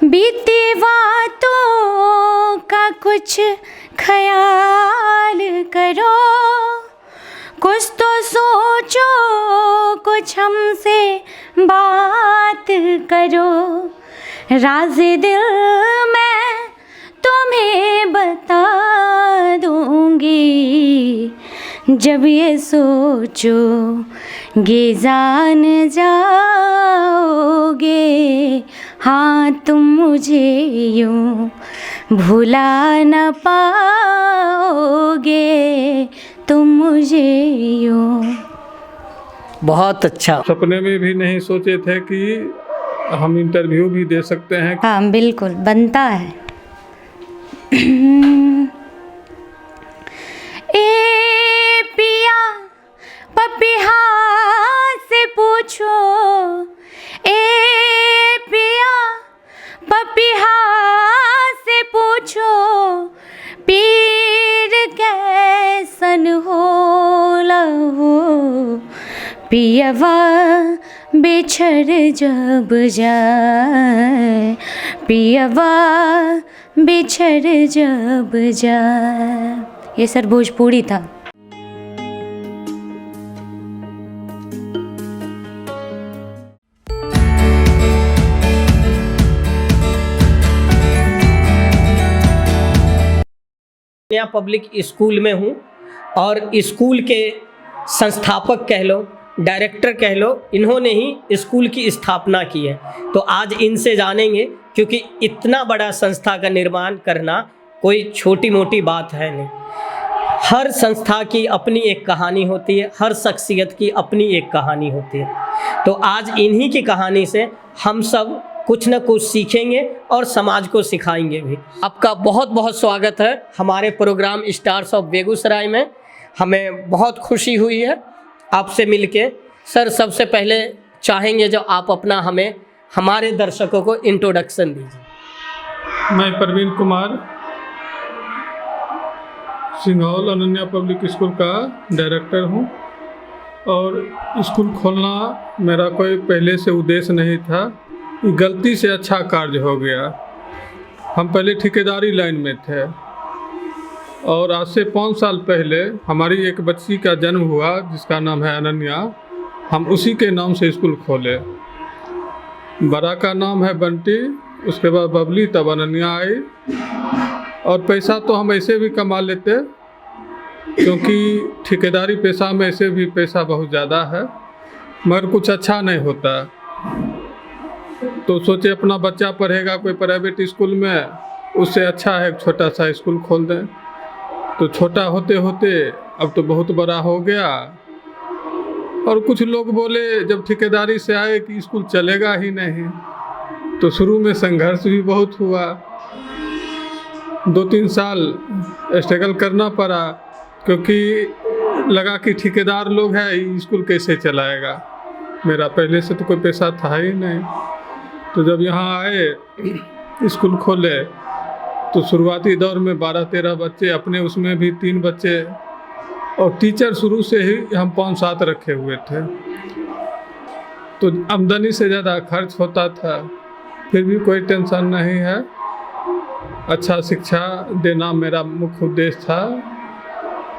बीती बातों का कुछ ख्याल करो, कुछ तो सोचो, कुछ हमसे बात करो। राज़ दिल मैं तुम्हें बता दूंगी, जब ये सोचोगे जान जाओगे। हाँ तुम मुझे यूं भुला न पाओगे, तुम मुझे यूं। बहुत अच्छा। सपने में भी नहीं सोचे थे कि हम इंटरव्यू भी दे सकते हैं। हाँ बिल्कुल बनता है। ए पिया पपिहा से पूछो, ए पिया पपिहा से पूछो, पीर कैसन होला हो। पियवा बिछड़ जब जाए, पियवा बिछड़ जब जाए। ये सर भोजपुरी था। नया पब्लिक स्कूल में हूँ और स्कूल के संस्थापक कह लो, डायरेक्टर कह लो, इन्होंने ही स्कूल की स्थापना की है। तो आज इनसे जानेंगे, क्योंकि इतना बड़ा संस्था का निर्माण करना कोई छोटी मोटी बात है नहीं। हर संस्था की अपनी एक कहानी होती है, हर शख्सियत की अपनी एक कहानी होती है। तो आज इन्हीं की कहानी से हम सब कुछ न कुछ सीखेंगे और समाज को सिखाएंगे भी। आपका बहुत बहुत स्वागत है हमारे प्रोग्राम स्टार्स ऑफ बेगूसराय में। हमें बहुत खुशी हुई है आपसे मिलके। सर सबसे पहले चाहेंगे जो आप अपना हमें हमारे दर्शकों को इंट्रोडक्शन दीजिए। मैं प्रवीण कुमार सिंघौल अनन्या पब्लिक स्कूल का डायरेक्टर हूँ और स्कूल खोलना मेरा कोई पहले से उद्देश्य नहीं था। गलती से अच्छा कार्य हो गया। हम पहले ठेकेदारी लाइन में थे और आज से 5 साल पहले हमारी एक बच्ची का जन्म हुआ जिसका नाम है अनन्या। हम उसी के नाम से स्कूल खोले। बड़ा का नाम है बंटी, उसके बाद बबली, तब अनन्या आई। और पैसा तो हम ऐसे भी कमा लेते क्योंकि ठेकेदारी पेशा में ऐसे भी पैसा बहुत ज़्यादा है, मगर कुछ अच्छा नहीं होता। तो सोचे अपना बच्चा पढ़ेगा कोई प्राइवेट स्कूल में, उससे अच्छा है छोटा सा स्कूल खोल दें। तो छोटा होते होते अब तो बहुत बड़ा हो गया। और कुछ लोग बोले जब ठेकेदारी से आए कि स्कूल चलेगा ही नहीं। तो शुरू में संघर्ष भी बहुत हुआ, 2-3 साल स्ट्रगल करना पड़ा, क्योंकि लगा कि ठेकेदार लोग हैं, स्कूल कैसे चलाएगा। मेरा पहले से तो कोई पैसा था ही नहीं। तो जब यहाँ आए स्कूल खोले तो शुरुआती दौर में 12-13 बच्चे, अपने उसमें भी 3 बच्चे, और टीचर शुरू से ही हम 5-7 रखे हुए थे। तो आमदनी से ज़्यादा खर्च होता था, फिर भी कोई टेंशन नहीं है। अच्छा शिक्षा देना मेरा मुख्य उद्देश्य था।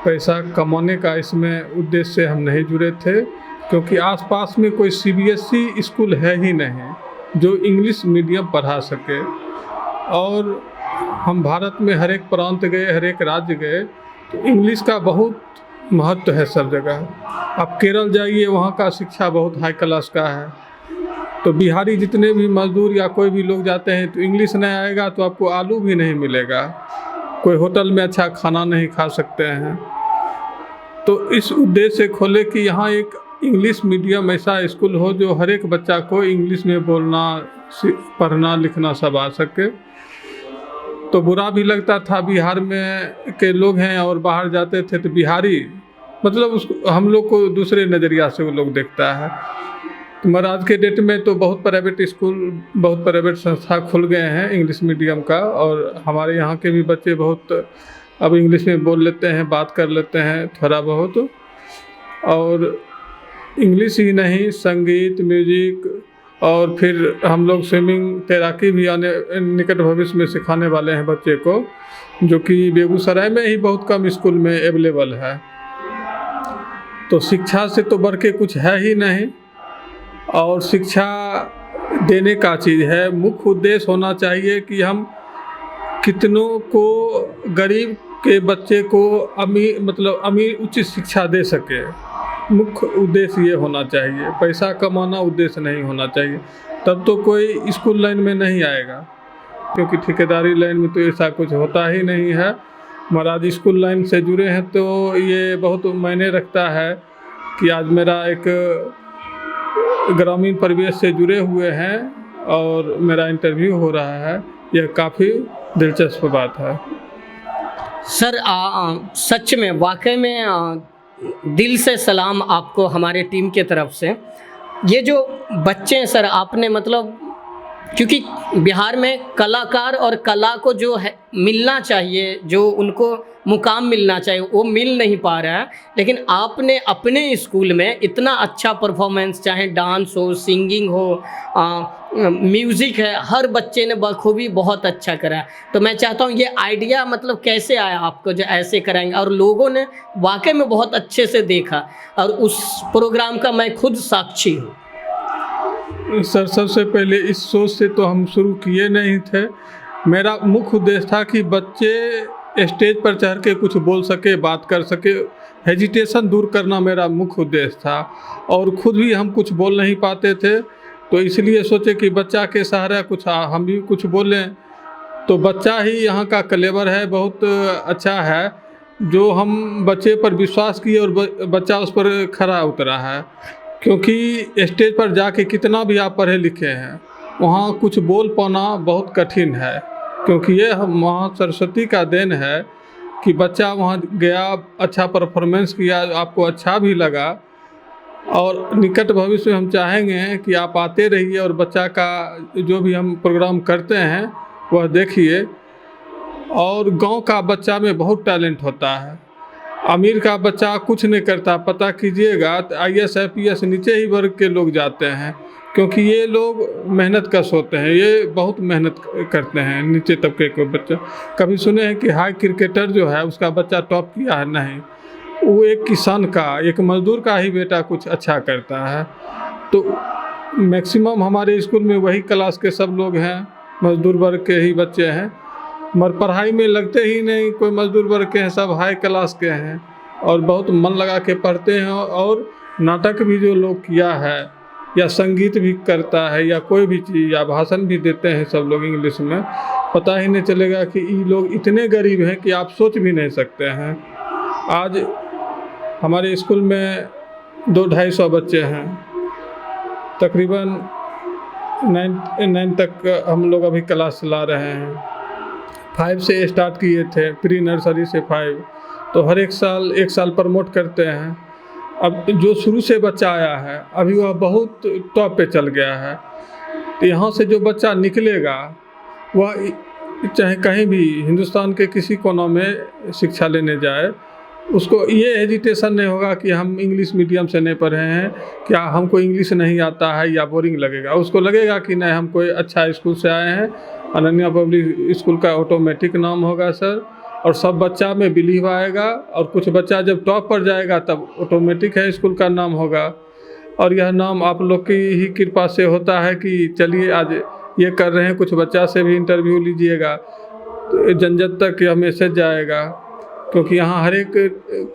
पैसा कमाने का इसमें उद्देश्य से हम नहीं जुड़े थे, क्योंकि आसपास में कोई CBSE स्कूल है ही नहीं जो इंग्लिश मीडियम पढ़ा सके। और हम भारत में हर एक प्रांत गए, हर एक राज्य गए, तो इंग्लिश का बहुत महत्व है सब जगह। आप केरल जाइए, वहाँ का शिक्षा बहुत हाई क्लास का है। तो बिहारी जितने भी मजदूर या कोई भी लोग जाते हैं तो इंग्लिश नहीं आएगा तो आपको आलू भी नहीं मिलेगा, कोई होटल में अच्छा खाना नहीं खा सकते हैं। तो इस उद्देश्य से खोले कि यहाँ एक इंग्लिश मीडियम ऐसा स्कूल हो जो हर एक बच्चा को इंग्लिश में बोलना, पढ़ना, लिखना सब आ सके। तो बुरा भी लगता था, बिहार में के लोग हैं और बाहर जाते थे तो बिहारी मतलब उसको, हम लोग को दूसरे नज़रिया से वो लोग देखता है। तो मगर आज के डेट में तो बहुत प्राइवेट स्कूल, बहुत प्राइवेट संस्था खुल गए हैं इंग्लिश मीडियम का, और हमारे यहाँ के भी बच्चे बहुत अब इंग्लिश में बोल लेते हैं, बात कर लेते हैं थोड़ा बहुत। और इंग्लिश ही नहीं, संगीत, म्यूजिक और फिर हम लोग स्विमिंग तैराकी भी आने निकट भविष्य में सिखाने वाले हैं बच्चे को, जो कि बेगूसराय में ही बहुत कम स्कूल में अवेलेबल है। तो शिक्षा से तो बढ़ के कुछ है ही नहीं, और शिक्षा देने का चीज़ है। मुख्य उद्देश्य होना चाहिए कि हम कितनों को, गरीब के बच्चे को अमीर उच्च शिक्षा दे सके। मुख्य उद्देश्य ये होना चाहिए, पैसा कमाना उद्देश्य नहीं होना चाहिए। तब तो कोई स्कूल लाइन में नहीं आएगा, क्योंकि ठेकेदारी लाइन में तो ऐसा कुछ होता ही नहीं है। महाराज स्कूल लाइन से जुड़े हैं तो ये बहुत मायने रखता है कि आज मेरा एक ग्रामीण परिवेश से जुड़े हुए हैं और मेरा इंटरव्यू हो रहा है। यह काफ़ी दिलचस्प बात है। सर सच में वाकई में दिल से सलाम आपको हमारे टीम के तरफ से। ये जो बच्चे हैं सर, आपने मतलब, क्योंकि बिहार में कलाकार और कला को जो है मिलना चाहिए, जो उनको मुकाम मिलना चाहिए, वो मिल नहीं पा रहा है। लेकिन आपने अपने स्कूल में इतना अच्छा परफॉर्मेंस, चाहे डांस हो, सिंगिंग हो, म्यूज़िक है, हर बच्चे ने बखूबी बहुत अच्छा करा है। तो मैं चाहता हूँ ये आइडिया मतलब कैसे आया आपको जो ऐसे कराएंगे, और लोगों ने वाकई में बहुत अच्छे से देखा, और उस प्रोग्राम का मैं खुद साक्षी हूँ। सर, सबसे पहले इस सोच से तो हम शुरू किए नहीं थे। मेरा मुख्य उद्देश्य था कि बच्चे स्टेज पर चढ़ के कुछ बोल सके, बात कर सके। हेजिटेशन दूर करना मेरा मुख्य उद्देश्य था, और ख़ुद भी हम कुछ बोल नहीं पाते थे, तो इसलिए सोचे कि बच्चा के सहारे कुछ हम भी कुछ बोलें। तो बच्चा ही यहाँ का क्लेवर है, बहुत अच्छा है, जो हम बच्चे पर विश्वास किए और बच्चा उस पर खरा उतरा है। क्योंकि स्टेज पर जाके कितना भी आप पढ़े लिखे हैं, वहाँ कुछ बोल पाना बहुत कठिन है, क्योंकि ये वहाँ सरस्वती का देन है कि बच्चा वहाँ गया, अच्छा परफॉर्मेंस किया, आपको अच्छा भी लगा। और निकट भविष्य में हम चाहेंगे कि आप आते रहिए और बच्चा का जो भी हम प्रोग्राम करते हैं वह देखिए। और गांव का बच्चा में बहुत टैलेंट होता है। अमीर का बच्चा कुछ नहीं करता, पता कीजिएगा तो IAS IPS नीचे ही वर्ग के लोग जाते हैं, क्योंकि ये लोग मेहनत कश होते हैं, ये बहुत मेहनत करते हैं। नीचे तबके के बच्चे, कभी सुने हैं कि हाई क्रिकेटर जो है उसका बच्चा टॉप किया है? नहीं, वो एक किसान का, एक मजदूर का ही बेटा कुछ अच्छा करता है। तो मैक्सिमम हमारे स्कूल में वही क्लास के सब लोग हैं, मजदूर वर्ग के ही बच्चे हैं, मगर पढ़ाई में लगते ही नहीं कोई मजदूर वर्ग के हैं, सब हाई क्लास के हैं और बहुत मन लगा के पढ़ते हैं। और नाटक भी जो लोग किया है, या संगीत भी करता है, या कोई भी चीज़, या भाषण भी देते हैं सब लोग इंग्लिश में, पता ही नहीं चलेगा कि ये लोग इतने गरीब हैं कि आप सोच भी नहीं सकते हैं। आज हमारे स्कूल में 200-250 बच्चे हैं, तकरीबन 9 तक हम लोग अभी क्लास चला रहे हैं। 5 से स्टार्ट किए थे, प्री नर्सरी से 5, तो हर एक साल प्रमोट करते हैं। अब जो शुरू से बच्चा आया है अभी वह बहुत टॉप पे चल गया है। तो यहाँ से जो बच्चा निकलेगा वह चाहे कहीं भी हिंदुस्तान के किसी कोना में शिक्षा लेने जाए, उसको ये हेजिटेशन नहीं होगा कि हम इंग्लिश मीडियम से नहीं पढ़े हैं, क्या हमको इंग्लिश नहीं आता है या बोरिंग लगेगा। उसको लगेगा कि नहीं, हम कोई अच्छा स्कूल से आए हैं, अनन्या पब्लिक स्कूल का ऑटोमेटिक नाम होगा सर, और सब बच्चा में बिलीव आएगा। और कुछ बच्चा जब टॉप पर जाएगा तब ऑटोमेटिक है स्कूल का नाम होगा। और यह नाम आप लोग की ही कृपा से होता है कि चलिए आज ये कर रहे हैं, कुछ बच्चा से भी इंटरव्यू लीजिएगा तो जन जन तक यह मैसेज जाएगा। क्योंकि यहाँ हर एक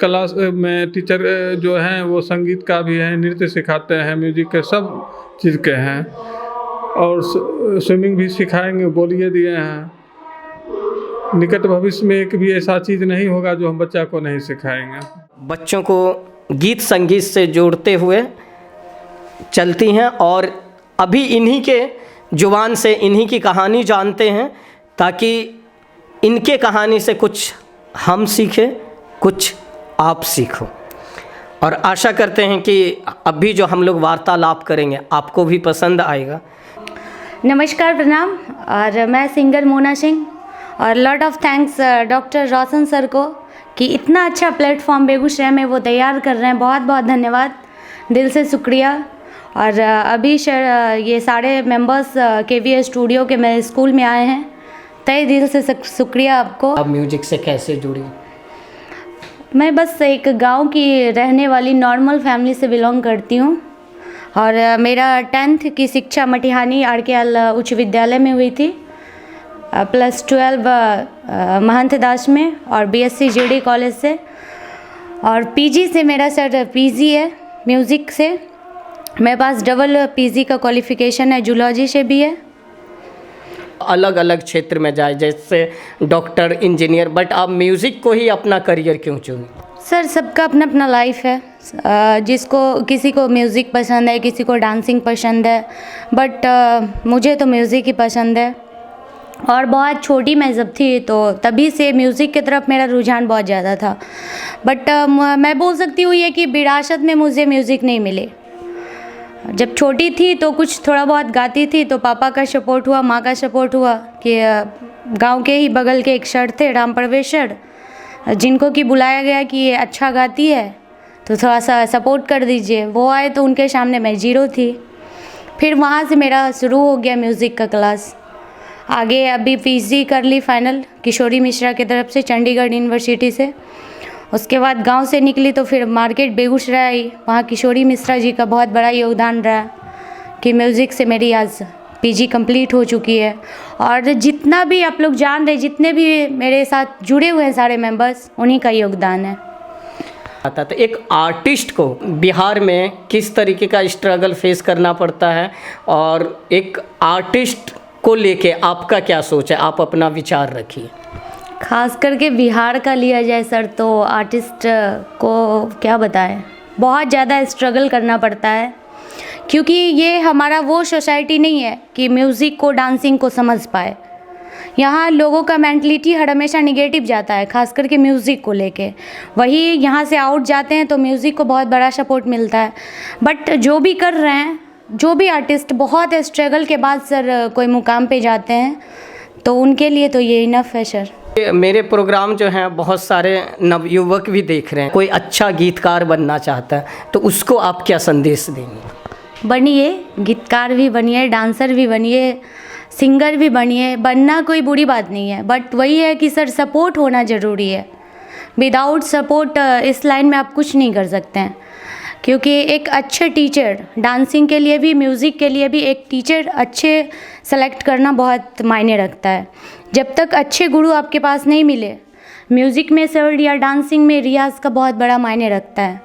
क्लास में टीचर जो हैं वो संगीत का भी है, नृत्य सिखाते हैं, म्यूजिक के सब चीज़ के हैं, और स्विमिंग भी सिखाएंगे, बोलिए दिए हैं। निकट भविष्य में एक भी ऐसा चीज़ नहीं होगा जो हम बच्चा को नहीं सिखाएंगे। बच्चों को गीत संगीत से जोड़ते हुए चलती हैं, और अभी इन्हीं के जुबान से इन्हीं की कहानी जानते हैं, ताकि इनके कहानी से कुछ हम सीखें, कुछ आप सीखो। और आशा करते हैं कि अभी जो हम लोग वार्तालाप करेंगे आपको भी पसंद आएगा। नमस्कार, प्रणाम। और मैं सिंगर मोना सिंह, और lot of thanks doctor Roshan sir को कि इतना अच्छा प्लेटफॉर्म बेगूसराय में वो तैयार कर रहे हैं। बहुत बहुत धन्यवाद, दिल से शुक्रिया। और अभी ये सारे मेंबर्स KVS स्टूडियो के मेरे स्कूल में आए हैं। तहे दिल से शुक्रिया आपको। आप म्यूजिक से कैसे जुड़ी? मैं बस एक गांव की रहने वाली नॉर्मल फैमिली से बिलोंग करती हूँ और मेरा 10th की शिक्षा मटिहानी RKL उच्च विद्यालय में हुई थी, +12 महंत दास में और BSc GD कॉलेज से, और PG से मेरा सर PG है म्यूज़िक से। मेरे पास डबल PG का क्वालिफ़िकेशन है, जूलॉजी से भी है। अलग अलग क्षेत्र में जाए जैसे डॉक्टर, इंजीनियर, बट आप म्यूज़िक को ही अपना करियर क्यों चुनी? सर सबका अपना अपना लाइफ है, जिसको किसी को म्यूज़िक पसंद है, किसी को डांसिंग पसंद है, बट मुझे तो म्यूज़िक ही पसंद है। और बहुत छोटी मैं जब थी तो तभी से म्यूज़िक की तरफ मेरा रुझान बहुत ज़्यादा था, बट मैं बोल सकती हूँ ये कि विरासत में मुझे म्यूज़िक नहीं मिले। जब छोटी थी तो कुछ थोड़ा बहुत गाती थी, तो पापा का सपोर्ट हुआ, माँ का सपोर्ट हुआ कि गांव के ही बगल के एक सर थे राम परवेश्वर, जिनको कि बुलाया गया कि ये अच्छा गाती है तो थोड़ा सा सपोर्ट कर दीजिए। वो आए तो उनके सामने मैं जीरो थी। फिर वहाँ से मेरा शुरू हो गया म्यूज़िक का क्लास। आगे अभी PG कर ली फाइनल किशोरी मिश्रा की तरफ से, चंडीगढ़ यूनिवर्सिटी से। उसके बाद गांव से निकली तो फिर मार्केट बेगूसराय आई। वहाँ किशोरी मिश्रा जी का बहुत बड़ा योगदान रहा कि म्यूज़िक से मेरी आज PG कंप्लीट हो चुकी है। और जितना भी आप लोग जान रहे, जितने भी मेरे साथ जुड़े हुए हैं सारे मेंबर्स, उन्हीं का योगदान है। आता तो एक आर्टिस्ट को बिहार में किस तरीके का स्ट्रगल फेस करना पड़ता है, और एक आर्टिस्ट को लेके आपका क्या सोच है? आप अपना विचार रखिए। खास करके बिहार का लिया जाए सर तो आर्टिस्ट को क्या बताएं, बहुत ज़्यादा स्ट्रगल करना पड़ता है, क्योंकि ये हमारा वो सोसाइटी नहीं है कि म्यूज़िक को, डांसिंग को समझ पाए। यहाँ लोगों का मेंटलिटी हर हमेशा निगेटिव जाता है, खास करके म्यूज़िक को लेके। वही यहाँ से आउट जाते हैं तो म्यूज़िक को बहुत बड़ा सपोर्ट मिलता है। बट जो भी कर रहे हैं, जो भी आर्टिस्ट बहुत स्ट्रगल के बाद सर कोई मुकाम पे जाते हैं, तो उनके लिए तो ये इनफ है सर। मेरे प्रोग्राम जो हैं बहुत सारे नवयुवक भी देख रहे हैं, कोई अच्छा गीतकार बनना चाहता है तो उसको आप क्या संदेश देंगे? बनिए, गीतकार भी बनिए, डांसर भी बनिए, सिंगर भी बनिए। बनना कोई बुरी बात नहीं है, बट वही है कि सर सपोर्ट होना ज़रूरी है। विदाउट सपोर्ट इस लाइन में आप कुछ नहीं कर सकते हैं, क्योंकि एक अच्छे टीचर, डांसिंग के लिए भी, म्यूज़िक के लिए भी, एक टीचर अच्छे सेलेक्ट करना बहुत मायने रखता है। जब तक अच्छे गुरु आपके पास नहीं मिले, म्यूज़िक में सर या डांसिंग में रियाज़ का बहुत बड़ा मायने रखता है।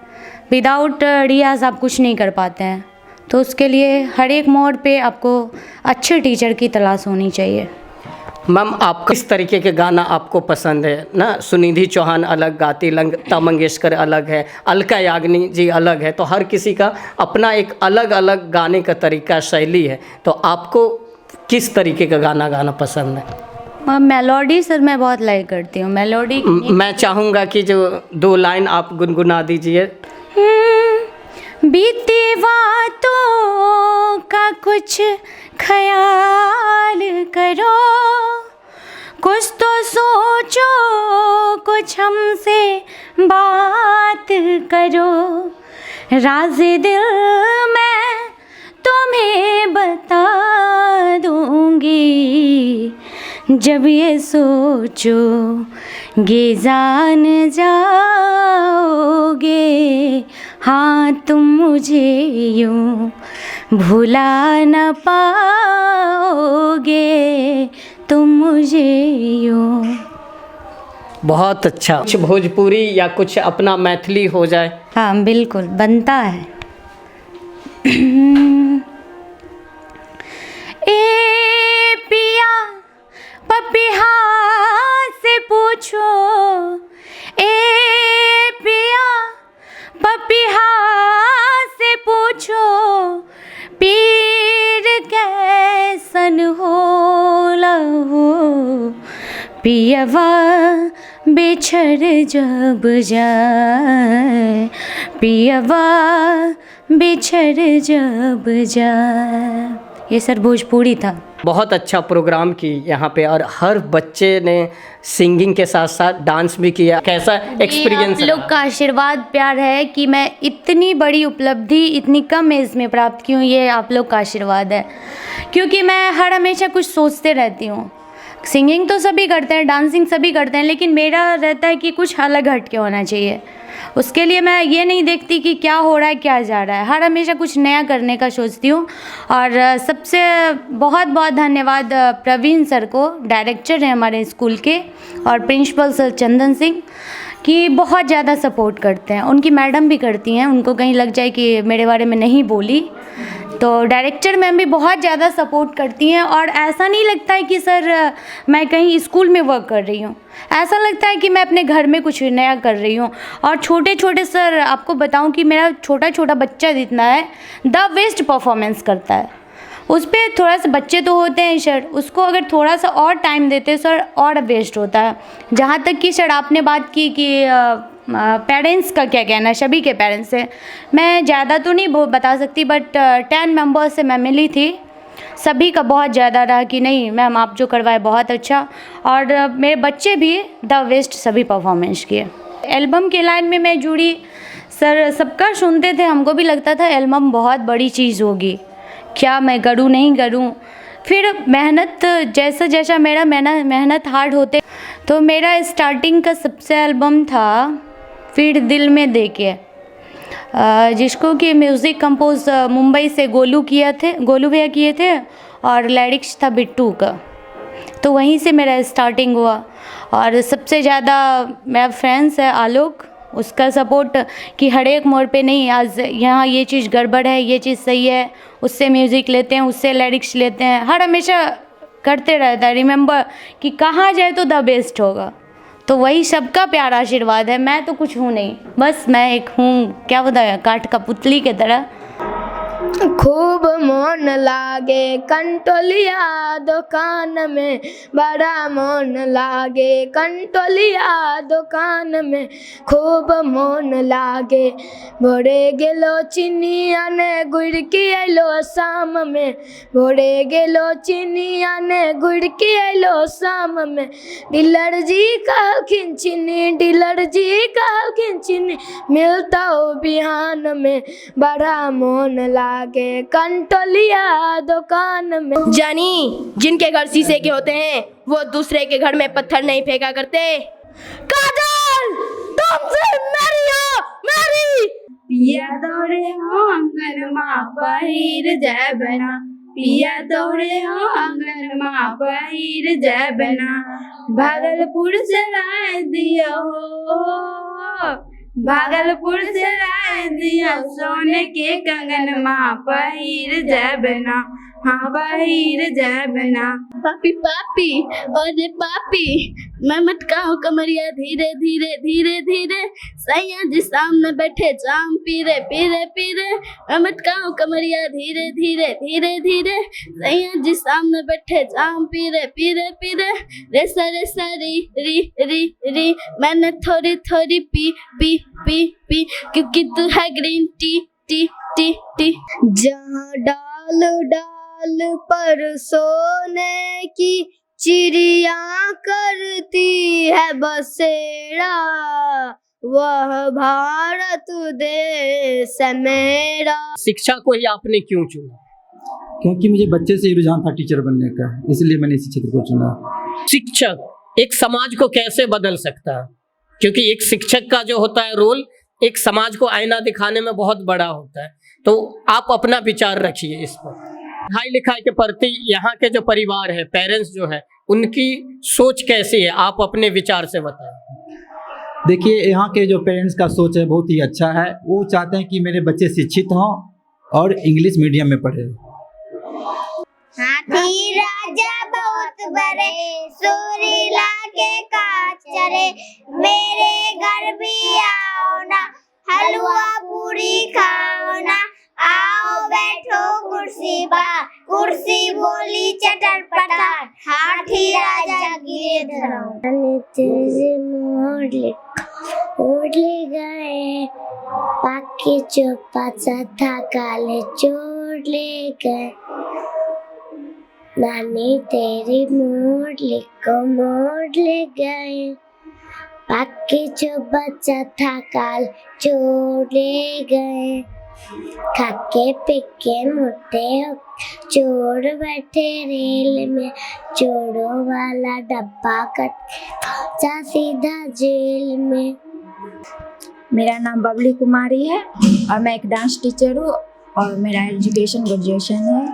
विदाउट रियाज़ आप कुछ नहीं कर पाते हैं, तो उसके लिए हर एक मोड़ पे आपको अच्छे टीचर की तलाश होनी चाहिए। मैम, आप किस तरीके के गाना आपको पसंद है ना? सुनिधि चौहान अलग गाती, लता मंगेशकर अलग है, अलका याग्निक जी अलग है, तो हर किसी का अपना एक अलग अलग गाने का तरीका, शैली है। तो आपको किस तरीके का गाना गाना पसंद है? मेलोडी सर मैं बहुत लाइक करती हूँ। मेलोडी मैं चाहूँगा कि जो 2 लाइन आप गुनगुना दीजिए। बीती बातों का कुछ ख्याल करो, कुछ तो सोचो, कुछ हमसे बात करो। राज़ दिल मैं तुम्हें बता दूँगी, जब ये सोचोगे जान जाओगे। हाँ तुम मुझे यूँ भुला न पाओगे, तुम मुझे यूँ। बहुत अच्छा। कुछ भोजपुरी या कुछ अपना मैथिली हो जाए? हाँ बिल्कुल बनता है। ए पिया पपिहा से पूछो, ए पिया पपिहा से पूछो, पीर कैसन होला हो। पियवा बिछड़ जब जाए, पियवा बिछड़ जब जाए। ये सर भोजपुरी था। बहुत अच्छा प्रोग्राम की यहाँ पे, और हर बच्चे ने सिंगिंग के साथ साथ डांस भी किया। कैसा एक्सपीरियंस? आप लोग का आशीर्वाद प्यार है कि मैं इतनी बड़ी उपलब्धि इतनी कम एज में प्राप्त की हूँ, ये आप लोग का आशीर्वाद है। क्योंकि मैं हर हमेशा कुछ सोचते रहती हूँ। सिंगिंग तो सभी करते हैं, डांसिंग सभी करते हैं, लेकिन मेरा रहता है कि कुछ अलग हट के होना चाहिए। उसके लिए मैं ये नहीं देखती कि क्या हो रहा है क्या जा रहा है, हर हमेशा कुछ नया करने का सोचती हूँ। और सबसे बहुत बहुत धन्यवाद प्रवीण सर को, डायरेक्टर हैं हमारे स्कूल के, और प्रिंसिपल सर चंदन सिंह, कि बहुत ज़्यादा सपोर्ट करते हैं। उनकी मैडम भी करती हैं, उनको कहीं लग जाए कि मेरे बारे में नहीं बोली तो डायरेक्टर मैम भी बहुत ज़्यादा सपोर्ट करती हैं। और ऐसा नहीं लगता है कि सर मैं कहीं स्कूल में वर्क कर रही हूँ, ऐसा लगता है कि मैं अपने घर में कुछ नया कर रही हूँ। और छोटे छोटे सर, आपको बताऊँ कि मेरा छोटा छोटा बच्चा जितना है द बेस्ट परफॉर्मेंस करता है। उस पर थोड़ा सा, बच्चे तो होते हैं सर, उसको अगर थोड़ा सा और टाइम देते सर और बेस्ट होता है। जहाँ तक कि सर आपने बात की कि पेरेंट्स का क्या कहना है, सभी के पेरेंट्स से मैं ज़्यादा तो नहीं बता सकती, बट 10 मेंबर्स से मैं मिली थी, सभी का बहुत ज़्यादा रहा कि नहीं मैम आप जो करवाए बहुत अच्छा। और मेरे बच्चे भी द बेस्ट सभी परफॉर्मेंस किए। एल्बम के लाइन में मैं जुड़ी सर, सबका सुनते थे, हमको भी लगता था एल्बम बहुत बड़ी चीज़ होगी, क्या मैं करूँ नहीं करूँ। फिर मेहनत, जैसा जैसा मेरा मेहनत हार्ड होते, तो मेरा स्टार्टिंग का सबसे एल्बम था फिर दिल में देके, जिसको कि म्यूज़िक कंपोज मुंबई से गोलू भैया किए थे, और लिरिक्स था बिट्टू का। तो वहीं से मेरा स्टार्टिंग हुआ। और सबसे ज़्यादा मेरा फ्रेंड्स है आलोक, उसका सपोर्ट कि हर एक मोड़ पे नहीं, आज यहाँ ये चीज़ गड़बड़ है, ये चीज़ सही है, उससे म्यूज़िक लेते हैं, उससे लिरिक्स लेते हैं, हर हमेशा करते रहता है रिमेंबर कि कहाँ जाए तो द बेस्ट होगा। तो वही सबका प्यार आशीर्वाद है। मैं तो कुछ हूँ नहीं, बस मैं एक हूँ, क्या बताया, काठ का पुतली की तरह। खूब मन लागे कंटोलिया दुकान में, बड़ा मन लागे कंटोलिया दुकान में, खूब मन लागे। भोरे गेलो चिनिया ने गुड़ की अलो शाम में, भोरे गेलो चिनिया ने गुड़ की अलो शाम में। डीलर जी कहलखिन चीनी, डीलर जी कहलखिन चीनी, मिलता हो बिहान में, बड़ा मन लागे कंटोलिया दुकान में। जानी, जिनके घर शीशे के होते हैं वो दूसरे के घर में पत्थर नहीं फेंका करते। काजल, तुमसे मेरी हो मेरी, पिया तोरे हो अंगन माँ पहिर जय बना, पिया तोरे हो अंगन माँ पहिर जय बना। भागलपुर से लाए दिया हो, भागलपुर से लाए दिया सोने के कंगन माँ पहिर जय बना, हाँ पहिर जय बना। पापी पापी अरे पापी, मैं मटकाऊं कमरिया धीरे धीरे धीरे धीरे, सैया जी सामने बैठे जाम पीरे पीरे पीरे। मैं मटकाऊं कमरिया धीरे धीरे धीरे धीरे, सैया जी सामने बैठे जाम पीरे पीरे पीरे। रेसा रेसा री री री री, मैंने थोड़ी थोड़ी पी पी पी पी, क्योंकि तू है green tea T T T. जहाँ डाल डाल पर सोने की चिड़िया करती है बसेरा, वह भारत देश है मेरा। शिक्षा को ही आपने क्यों चुना? क्योंकि मुझे बच्चे से ही रुझान था टीचर बनने का, इसलिए मैंने इसी क्षेत्र को चुना। शिक्षक एक समाज को कैसे बदल सकता है? क्योंकि एक शिक्षक का जो होता है रोल, एक समाज को आईना दिखाने में बहुत बड़ा होता है। तो आप अपना विचार रखिए इस पर। पढ़ाई लिखाई के प्रति यहाँ के जो परिवार है, पेरेंट्स जो है, उनकी सोच कैसी है, आप अपने विचार से बताएं। देखिए, यहाँ के जो पेरेंट्स का सोच है बहुत ही अच्छा है। वो चाहते हैं कि मेरे बच्चे शिक्षित हों और इंग्लिश मीडियम में पढ़े। हाथी राजा बहुत बड़े, सुरीला के काज चरे, मेरे घर भी आओ ना, हलवा पूरी खाओ ना, आओ बैठो कुर्सी पर, कुर्सी बोली चटर पटर, हाथी राजा गिरे धरो। तेरे मोर ले गए, पाके चौपा था काले चोर ले गए, नानी तेरी मोरली को मोर ले गए, बाकी जो बचा था काल चोर ले गए, खाके पीके मोटे हो चोर बैठे रेल में, चोरों वाला डब्बा कट पहुंचा सीधा जेल में। मेरा नाम बबली कुमारी है और मैं एक डांस टीचर हूँ और मेरा एजुकेशन ग्रेजुएशन है।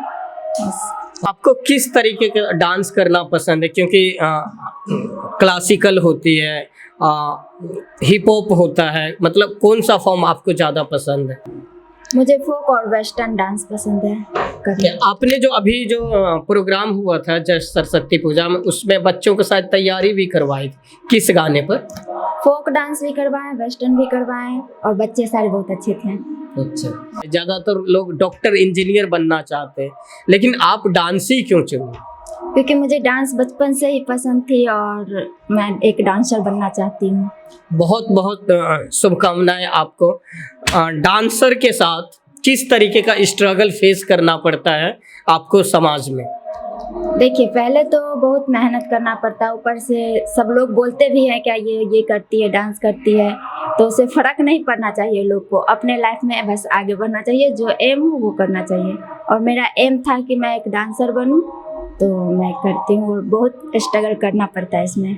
बस। आपको किस तरीके का डांस करना पसंद है? क्योंकि क्लासिकल होती है, हिप हॉप होता है, मतलब कौन सा फॉर्म आपको ज़्यादा पसंद है? मुझे फोक और वेस्टर्न डांस पसंद है करना। आपने जो अभी जो प्रोग्राम हुआ था जस्ट सरस्वती पूजा में, उसमें बच्चों के साथ तैयारी भी करवाई थी, किस गाने पर? फोक डांस भी करवाएं, वेस्टर्न भी करवाएं और बच्चे सारे बहुत अच्छे थे। अच्छा, ज़्यादातर लोग डॉक्टर इंजीनियर बनना चाहते हैं, लेकिन आप डांस ही क्यों चुने? क्योंकि मुझे डांस बचपन से ही पसंद थी और मैं एक डांसर बनना चाहती हूँ। बहुत बहुत शुभकामनाएं आपको। डांसर के साथ किस तरीके का स्ट्रगल फेस करना पड़ता है आपको समाज में? देखिए, पहले तो बहुत मेहनत करना पड़ता है, ऊपर से सब लोग बोलते भी हैं क्या ये करती है, डांस करती है, तो उसे फ़र्क नहीं पड़ना चाहिए लोग को। अपने लाइफ में बस आगे बढ़ना चाहिए, जो एम हो वो करना चाहिए। और मेरा एम था कि मैं एक डांसर बनूं, तो मैं करती हूँ और बहुत स्ट्रगल करना पड़ता है इसमें।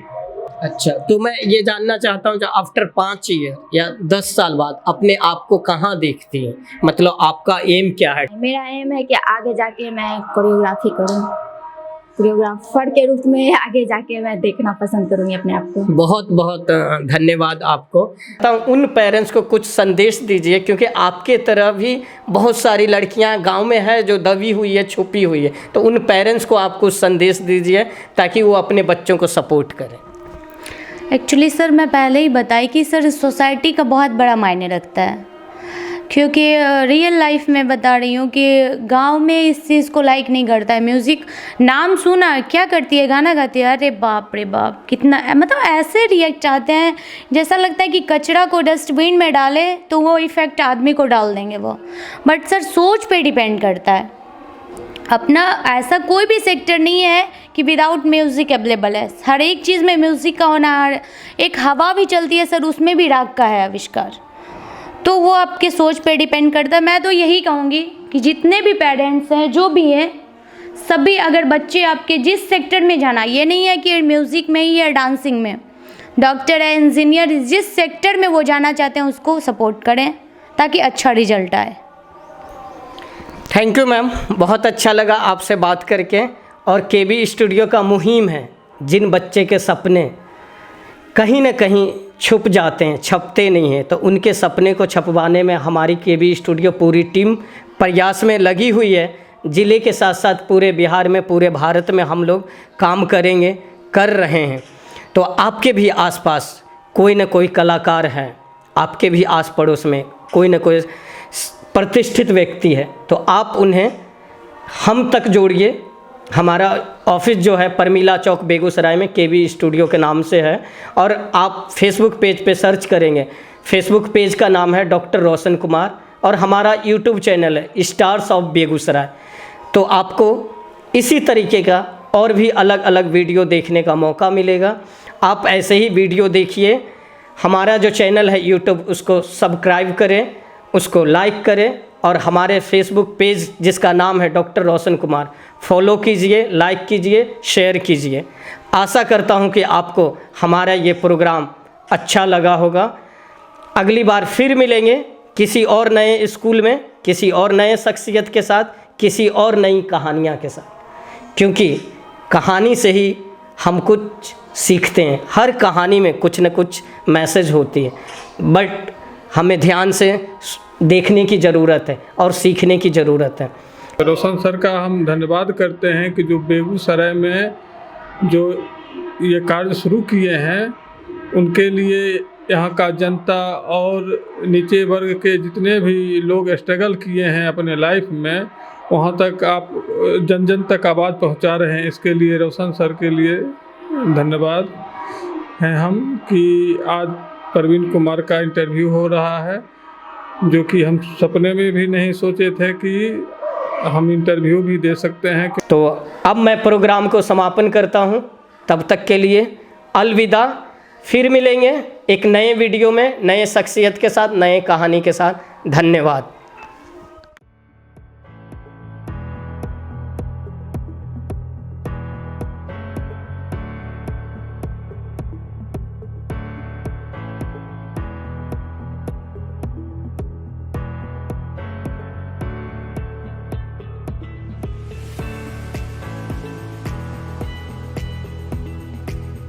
अच्छा, तो मैं ये जानना चाहता हूँ, जो आफ्टर 5 ईयर या 10 साल बाद अपने आप को कहाँ देखती हैं? मतलब आपका एम क्या है? मेरा एम है कि आगे जाके मैं कोरियोग्राफी करूँ, कोरियोग्राफर के रूप में आगे जाके मैं देखना पसंद करूँगी अपने आप को। बहुत बहुत धन्यवाद आपको। तो उन पेरेंट्स को कुछ संदेश दीजिए, क्योंकि आपके तरह भी बहुत सारी लड़कियां गांव में है जो दबी हुई है, छुपी हुई है, तो उन पेरेंट्स को आप कुछ संदेश दीजिए ताकि वो अपने बच्चों को सपोर्ट करें। एक्चुअली सर, मैं पहले ही बताई कि सर सोसाइटी का बहुत बड़ा मायने रखता है, क्योंकि रियल लाइफ में बता रही हूँ कि गांव में इस चीज़ को लाइक नहीं करता है। म्यूज़िक नाम सुना क्या करती है, गाना गाती है, अरे बाप रे बाप, कितना मतलब ऐसे रिएक्ट चाहते हैं, जैसा लगता है कि कचरा को डस्टबिन में डाले तो वो इफ़ेक्ट आदमी को डाल देंगे वो। बट सर सोच पे डिपेंड करता है अपना। ऐसा कोई भी सेक्टर नहीं है कि विदाउट म्यूज़िक अवेलेबल है। हर एक चीज़ में म्यूज़िक का होना। एक हवा भी चलती है सर, उसमें भी राग का है आविष्कार। तो वो आपके सोच पे डिपेंड करता है। मैं तो यही कहूँगी कि जितने भी पेरेंट्स हैं, जो भी हैं, सभी अगर बच्चे आपके जिस सेक्टर में जाना, ये नहीं है कि म्यूज़िक में ही या डांसिंग में, डॉक्टर है, इंजीनियर, जिस सेक्टर में वो जाना चाहते हैं उसको सपोर्ट करें ताकि अच्छा रिजल्ट आए। थैंक यू मैम, बहुत अच्छा लगा आपसे बात करके। और केबी स्टूडियो का मुहिम है, जिन बच्चे के सपने कहीं ना कहीं छुप जाते हैं, छपते नहीं हैं, तो उनके सपने को छपवाने में हमारी केबी स्टूडियो पूरी टीम प्रयास में लगी हुई है। ज़िले के साथ साथ पूरे बिहार में, पूरे भारत में हम लोग काम करेंगे, कर रहे हैं। तो आपके भी आसपास कोई ना कोई कलाकार है, आपके भी आस पड़ोस में कोई ना कोई प्रतिष्ठित व्यक्ति है, तो आप उन्हें हम तक जोड़िए। हमारा ऑफिस जो है परमीला चौक बेगूसराय में केबी स्टूडियो के नाम से है, और आप फेसबुक पेज पे सर्च करेंगे, फेसबुक पेज का नाम है डॉक्टर रोशन कुमार, और हमारा यूट्यूब चैनल है स्टार्स ऑफ बेगूसराय। तो आपको इसी तरीके का और भी अलग अलग वीडियो देखने का मौका मिलेगा। आप ऐसे ही वीडियो देखिए। हमारा जो चैनल है यूट्यूब, उसको सब्सक्राइब करें, उसको लाइक करें, और हमारे फेसबुक पेज जिसका नाम है डॉक्टर रोशन कुमार, फॉलो कीजिए, लाइक कीजिए, शेयर कीजिए। आशा करता हूं कि आपको हमारा ये प्रोग्राम अच्छा लगा होगा। अगली बार फिर मिलेंगे किसी और नए स्कूल में, किसी और नए शख्सियत के साथ, किसी और नई कहानियाँ के साथ, क्योंकि कहानी से ही हम कुछ सीखते हैं। हर कहानी में कुछ न कुछ मैसेज होती है, बट हमें ध्यान से देखने की ज़रूरत है और सीखने की ज़रूरत है। रोशन सर का हम धन्यवाद करते हैं कि जो बेगूसराय में जो ये कार्य शुरू किए हैं, उनके लिए यहाँ का जनता और नीचे वर्ग के जितने भी लोग स्ट्रगल किए हैं अपने लाइफ में, वहाँ तक आप जन जन तक आवाज़ पहुँचा रहे हैं। इसके लिए रोशन सर के लिए धन्यवाद हैं हम कि आज प्रवीण कुमार का इंटरव्यू हो रहा है, जो कि हम सपने में भी नहीं सोचे थे कि हम इंटरव्यू भी दे सकते हैं। तो अब मैं प्रोग्राम को समापन करता हूँ, तब तक के लिए अलविदा। फिर मिलेंगे एक नए वीडियो में, नए शख्सियत के साथ, नए कहानी के साथ। धन्यवाद।